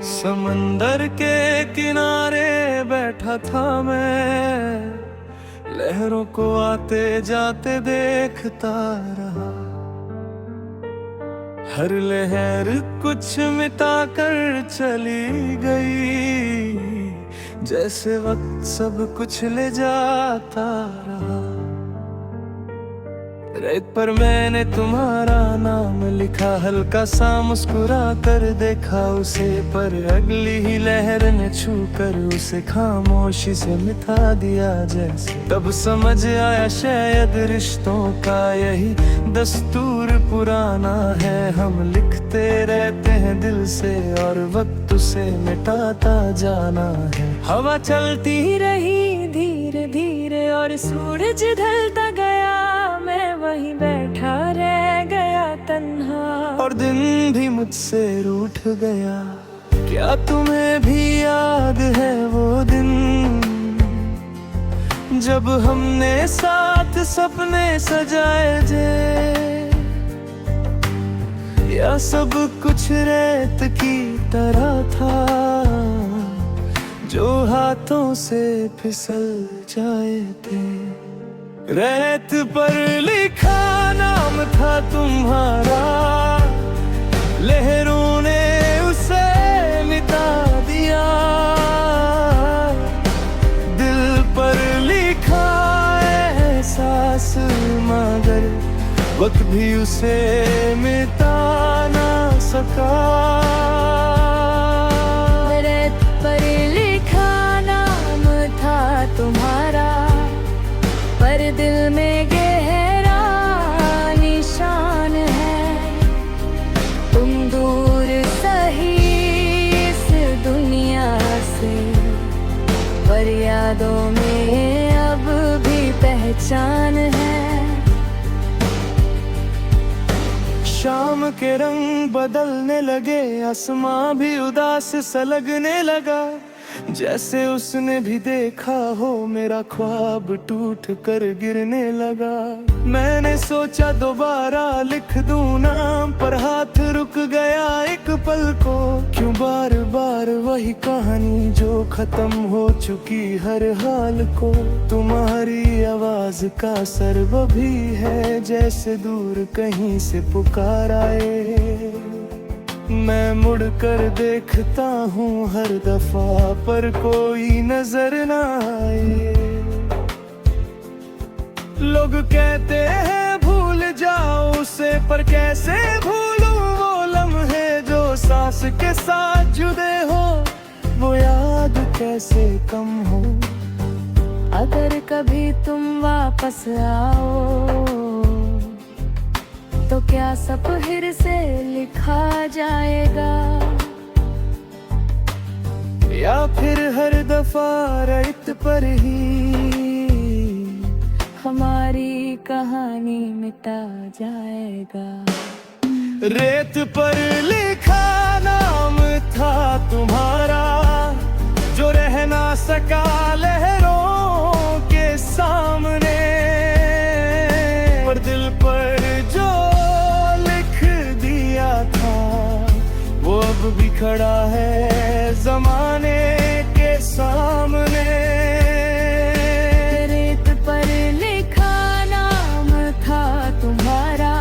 समंदर के किनारे बैठा था मैं, लहरों को आते जाते देखता रहा। हर लहर कुछ मिटा कर चली गई, जैसे वक्त सब कुछ ले जाता रहा। रेत पर मैंने तुम्हारा नाम लिखा, हल्का सा मुस्कुरा कर देखा उसे, पर अगली ही लहर ने छू कर उसे खामोशी से मिटा दिया जैसे। तब समझ आया शायद रिश्तों का यही दस्तूर पुराना है, हम लिखते रहते हैं दिल से और वक्त उसे मिटाता जाना है। हवा चलती रही धीरे धीरे और सूरज ढलता गया, मैं वहीं बैठा रह गया तन्हा, और दिन भी मुझसे रूठ गया। क्या तुम्हें भी याद है वो दिन, जब हमने साथ सपने सजाए थे, या सब कुछ रेत की तरह था जो हाथों से फिसल जाए थे। रेत पर लिखा नाम था तुम्हारा, लहरों ने उसे मिटा दिया। दिल पर लिखा एहसास, मगर वक्त भी उसे मिटा ना सका। रेत पर लिखा नाम था तुम्हारा, पर दिल में गहरा निशान है। तुम दूर सही इस दुनिया से, पर यादों में अब भी पहचान है। शाम के रंग बदलने लगे, आसमां भी उदास सा लगने लगा, जैसे उसने भी देखा हो मेरा ख्वाब टूट कर गिरने लगा। मैंने सोचा दोबारा लिख दूं नाम, पर हाथ रुक गया एक पल को। क्यों बार बार वही कहानी जो खत्म हो चुकी हर हाल को। तुम्हारी आवाज का सर्व भी है, जैसे दूर कहीं से पुकार आए। मैं मुड़ कर देखता हूँ हर दफा, पर कोई नजर ना आए। लोग कहते हैं भूल जाओ उसे, पर कैसे भूलूं वो लम्हे जो सांस के साथ जुड़े हो। वो याद कैसे कम हो, अगर कभी तुम वापस आओ, तो क्या सब फिर से लिखा जाएगा, या फिर हर दफा रेत पर ही हमारी कहानी मिटा जाएगा। रेत पर लिखा नाम था तुम्हारा, जो रह ना सका लहरों के सामने, पर दिल पर जो लिख दिया था वो अब भी खड़ा है जमाने के सामने। रेत पर लिखा नाम था तुम्हारा,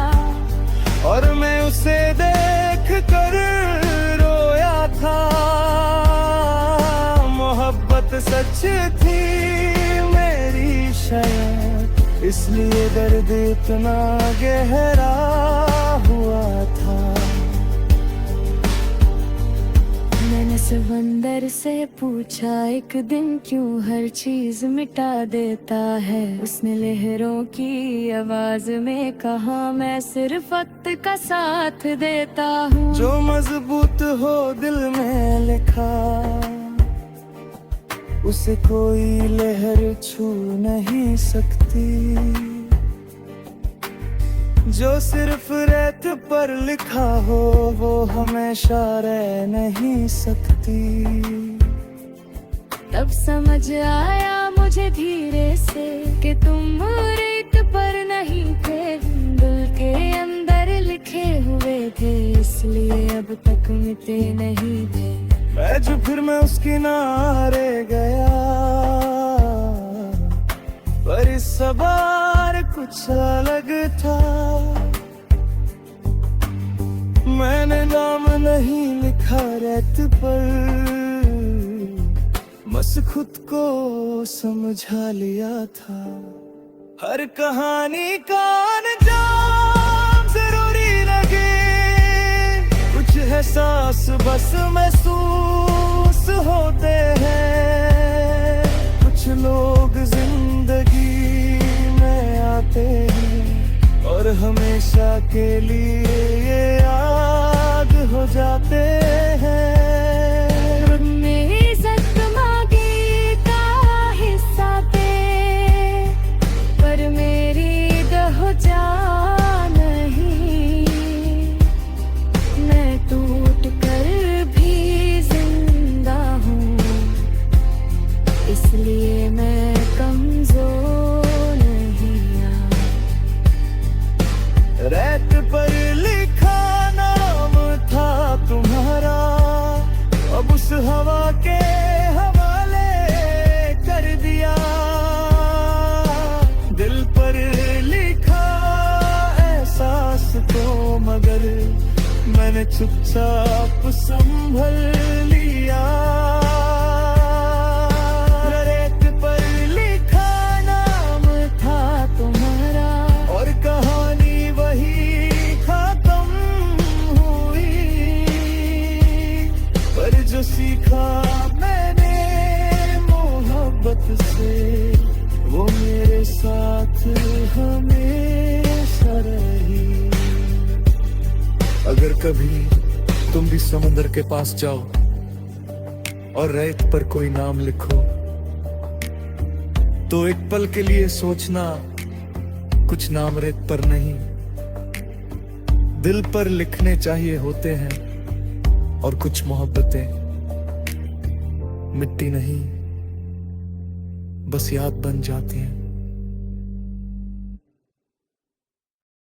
और मैं उसे देख कर रोया था। मोहब्बत सच थी मेरी शायद, इसलिए दर्द इतना गहरा हुआ था। मैंने समंदर से पूछा एक दिन क्यों हर चीज मिटा देता है। उसने लहरों की आवाज में कहा, मैं सिर्फ वक्त का साथ देता हूँ। जो मजबूत हो दिल में लिखा, उसे कोई लहर छू नहीं सकती। जो सिर्फ रेत पर लिखा हो वो हमेशा रह नहीं सकती। तब समझ आया मुझे धीरे से कि तुम रेत पर नहीं थे, दिल के अंदर लिखे हुए थे, इसलिए अब तक मिटे नहीं थे। मैं जो फिर मैं उसके किनारे गया, पर इस बार कुछ अलग था। मैंने नाम नहीं लिखा रेत पर, बस खुद को समझा लिया था। हर कहानी का अंजाम जरूरी लगे, कुछ एहसास बस महसूस होते हैं। कुछ लोग जिंदगी में आते हैं और हमेशा के लिए ये याद हो जाते हैं। मेरी ज़ख्मागी का हिस्सा थे, पर मेरी दह जा नहीं। मैं टूट कर भी जिंदा हूँ, इसलिए मैं कमजोर नहीं। रेत पर लिखा नाम था तुम्हारा, अब उस हवा के हवाले कर दिया। दिल पर लिखा एहसास तो मगर मैंने चुपचाप संभल लिया। रेत पर लिखा नाम था तुम्हारा, और कहानी वही खत्म हुई। पर जो सीखा मैंने मोहब्बत से, वो मेरे साथ हमेशा रही। अगर कभी तुम भी समुंदर के पास जाओ और रेत पर कोई नाम लिखो, तो एक पल के लिए सोचना, कुछ नाम रेत पर नहीं, दिल पर लिखने चाहिए होते हैं। और कुछ मोहब्बतें मिट्टी नहीं, बस याद बन जाती हैं।